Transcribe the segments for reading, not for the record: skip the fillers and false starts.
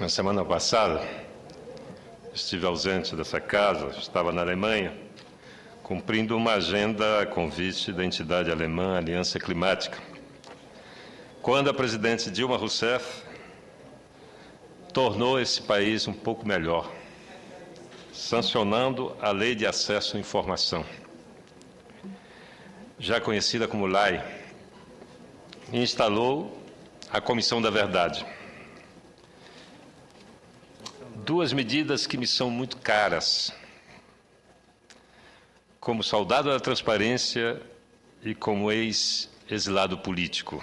Na semana passada, estive ausente dessa casa, estava na Alemanha, cumprindo uma agenda a convite da entidade alemã Aliança Climática, quando a presidente Dilma Rousseff tornou esse país um pouco melhor, sancionando a Lei de Acesso à Informação, já conhecida como LAI, e instalou a Comissão da Verdade. Duas medidas que me são muito caras, como soldado da transparência e como ex-exilado político.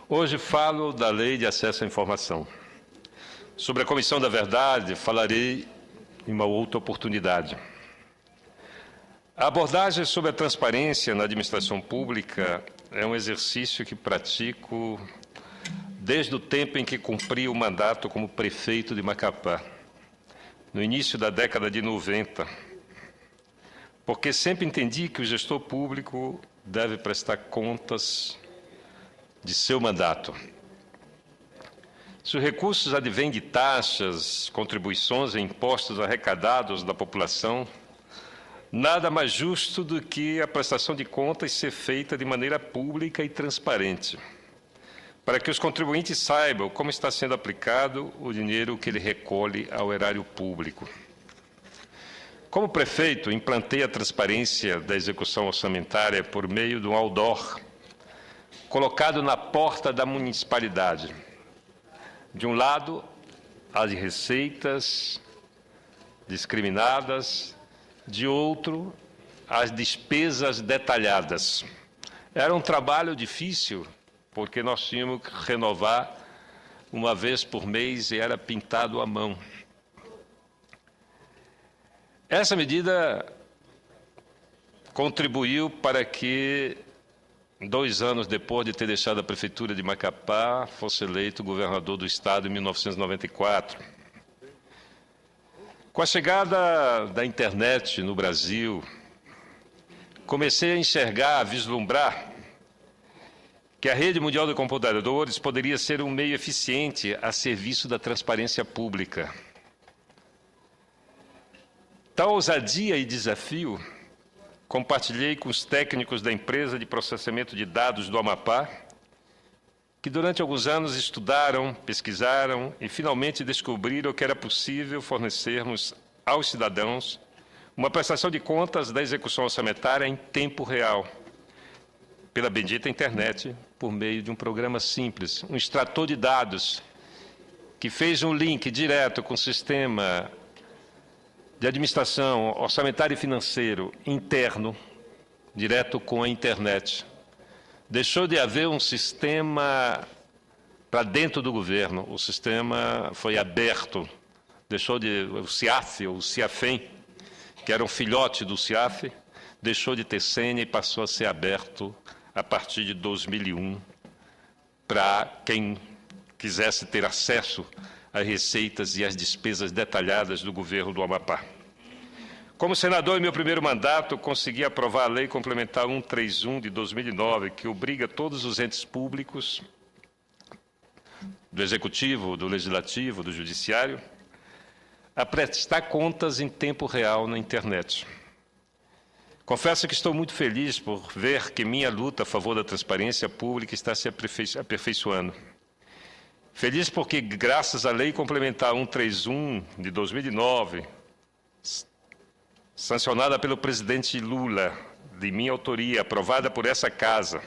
Hoje falo da Lei de Acesso à Informação. Sobre a Comissão da Verdade, falarei em uma outra oportunidade. A abordagem sobre a transparência na administração pública é um exercício que pratico desde o tempo em que cumpri o mandato como prefeito de Macapá, no início da década de 90, porque sempre entendi que o gestor público deve prestar contas de seu mandato. Se os recursos advêm de taxas, contribuições e impostos arrecadados da população, nada mais justo do que a prestação de contas ser feita de maneira pública e transparente, para que os contribuintes saibam como está sendo aplicado o dinheiro que ele recolhe ao erário público. Como prefeito, implantei a transparência da execução orçamentária por meio de um outdoor colocado na porta da municipalidade. De um lado, as receitas discriminadas, de outro, as despesas detalhadas. Era um trabalho difícil, porque nós tínhamos que renovar uma vez por mês e era pintado à mão. Essa medida contribuiu para que, 2 anos depois de ter deixado a prefeitura de Macapá, fosse eleito governador do estado em 1994. Com a chegada da internet no Brasil, comecei a enxergar, a vislumbrar que a rede mundial de computadores poderia ser um meio eficiente a serviço da transparência pública. Tal ousadia e desafio compartilhei com os técnicos da empresa de processamento de dados do Amapá, que durante alguns anos estudaram, pesquisaram e finalmente descobriram que era possível fornecermos aos cidadãos uma prestação de contas da execução orçamentária em tempo real, pela bendita internet, por meio de um programa simples, um extrator de dados, que fez um link direto com o sistema de administração orçamentário e financeiro interno, direto com a internet. Deixou de haver um sistema para dentro do governo, o sistema foi aberto, deixou de... O CIAF, ou o CIAFEM, que era um filhote do CIAF, deixou de ter senha e passou a ser aberto a partir de 2001, para quem quisesse ter acesso às receitas e às despesas detalhadas do governo do Amapá. Como senador, em meu primeiro mandato, consegui aprovar a Lei Complementar 131 de 2009, que obriga todos os entes públicos, do Executivo, do Legislativo, do Judiciário, a prestar contas em tempo real na internet. Confesso que estou muito feliz por ver que minha luta a favor da transparência pública está se aperfeiçoando. Feliz porque, graças à Lei Complementar 131 de 2009, sancionada pelo presidente Lula, de minha autoria, aprovada por essa Casa,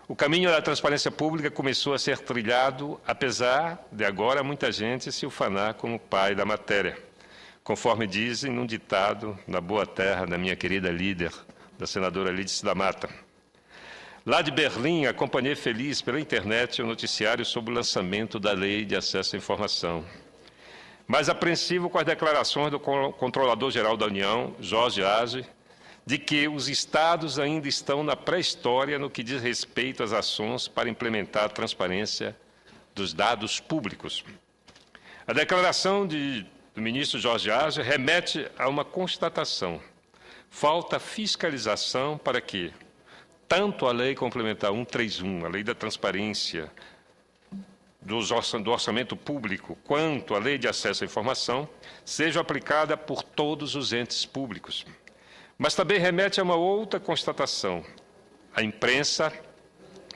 o caminho da transparência pública começou a ser trilhado, apesar de agora muita gente se ufanar como pai da matéria, conforme dizem num ditado na boa terra da minha querida líder, da senadora Lídice da Mata. Lá de Berlim, acompanhei feliz pela internet o noticiário sobre o lançamento da Lei de Acesso à Informação, mas apreensivo com as declarações do Controlador-Geral da União, Jorge Arce, de que os estados ainda estão na pré-história no que diz respeito às ações para implementar a transparência dos dados públicos. A declaração do ministro Jorge Arce remete a uma constatação: falta fiscalização para que tanto a Lei Complementar 131, a Lei da Transparência, do orçamento público quanto à Lei de Acesso à Informação seja aplicada por todos os entes públicos. Mas também remete a uma outra constatação. A imprensa,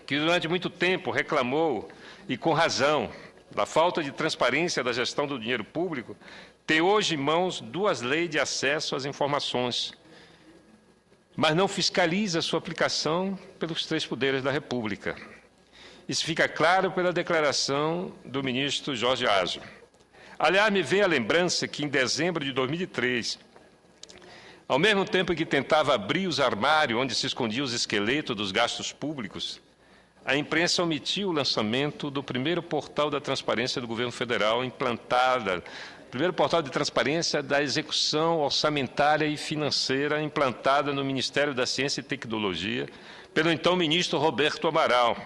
que durante muito tempo reclamou, e com razão, da falta de transparência da gestão do dinheiro público, tem hoje em mãos duas leis de acesso às informações, mas não fiscaliza sua aplicação pelos três poderes da República. Isso fica claro pela declaração do ministro Jorge Argel. Aliás, me vem a lembrança que, em dezembro de 2003, ao mesmo tempo que tentava abrir os armários onde se escondiam os esqueletos dos gastos públicos, a imprensa omitiu o lançamento do primeiro portal da transparência do governo federal primeiro portal de transparência da execução orçamentária e financeira implantada no Ministério da Ciência e Tecnologia pelo então ministro Roberto Amaral,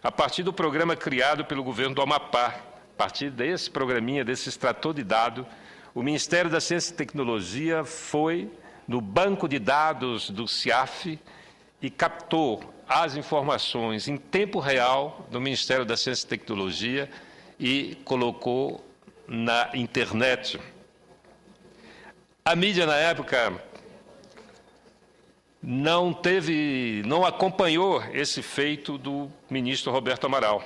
a partir do programa criado pelo governo do Amapá. A partir desse programinha, desse extrator de dados, o Ministério da Ciência e Tecnologia foi no banco de dados do CIAF e captou as informações em tempo real do Ministério da Ciência e Tecnologia e colocou na internet. A mídia, na época, não acompanhou esse feito do ministro Roberto Amaral,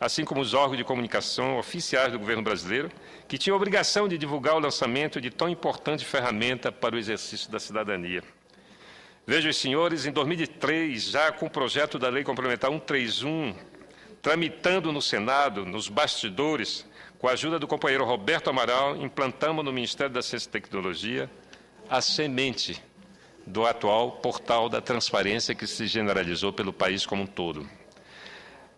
assim como os órgãos de comunicação oficiais do governo brasileiro, que tinham a obrigação de divulgar o lançamento de tão importante ferramenta para o exercício da cidadania. Vejam, os senhores, em 2003, já com o projeto da Lei Complementar 131, tramitando no Senado, nos bastidores, com a ajuda do companheiro Roberto Amaral, implantamos no Ministério da Ciência e Tecnologia a semente do atual portal da transparência que se generalizou pelo país como um todo.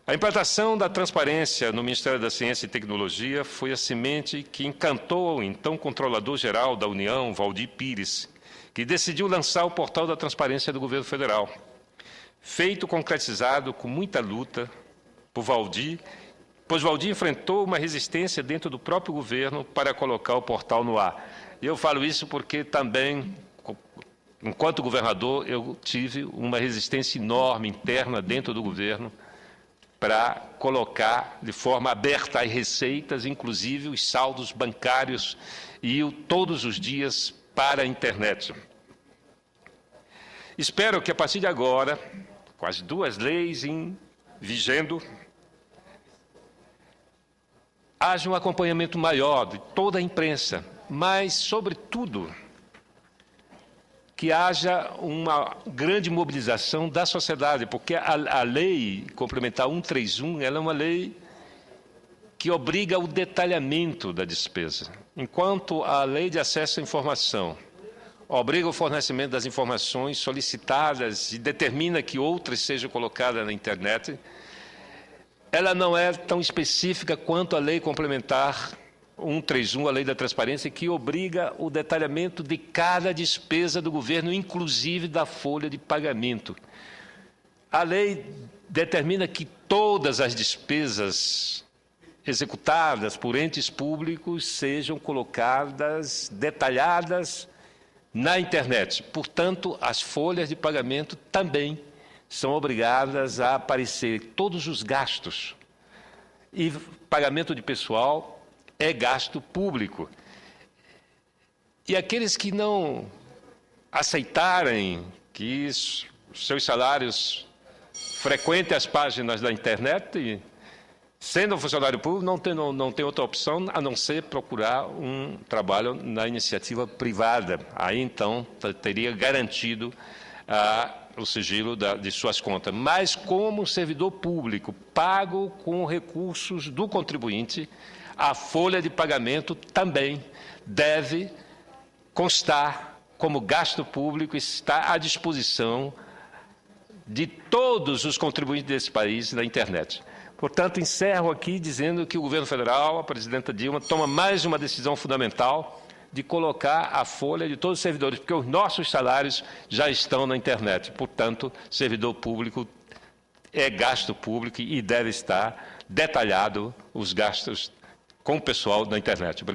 A implantação da transparência no Ministério da Ciência e Tecnologia foi a semente que encantou o então controlador-geral da União, Waldir Pires, que decidiu lançar o portal da transparência do governo federal. Feito concretizado com muita luta por Waldir, pois Waldir enfrentou uma resistência dentro do próprio governo para colocar o portal no ar. E eu falo isso porque também, enquanto governador, eu tive uma resistência enorme interna dentro do governo para colocar de forma aberta as receitas, inclusive os saldos bancários, e todos os dias para a internet. Espero que, a partir de agora, com as duas leis vigendo, haja um acompanhamento maior de toda a imprensa, mas, sobretudo, que haja uma grande mobilização da sociedade, porque a Lei Complementar 131 ela é uma lei que obriga o detalhamento da despesa, enquanto a Lei de Acesso à Informação obriga o fornecimento das informações solicitadas e determina que outras sejam colocadas na internet. Ela não é tão específica quanto a Lei Complementar 131, a Lei da Transparência, que obriga o detalhamento de cada despesa do governo, inclusive da folha de pagamento. A lei determina que todas as despesas executadas por entes públicos sejam colocadas, detalhadas na internet. Portanto, as folhas de pagamento também são obrigadas a aparecer todos os gastos. E pagamento de pessoal é gasto público. E aqueles que não aceitarem que os seus salários frequentem as páginas da internet, sendo um funcionário público, não tem outra opção a não ser procurar um trabalho na iniciativa privada. Aí, então, teria garantido o sigilo de suas contas. Mas, como servidor público, pago com recursos do contribuinte, a folha de pagamento também deve constar como gasto público e está à disposição de todos os contribuintes desse país na internet. Portanto, encerro aqui dizendo que o governo federal, a presidenta Dilma, toma mais uma decisão fundamental de colocar a folha de todos os servidores, porque os nossos salários já estão na internet. Portanto, servidor público é gasto público e deve estar detalhado os gastos com o pessoal na internet. Obrigado.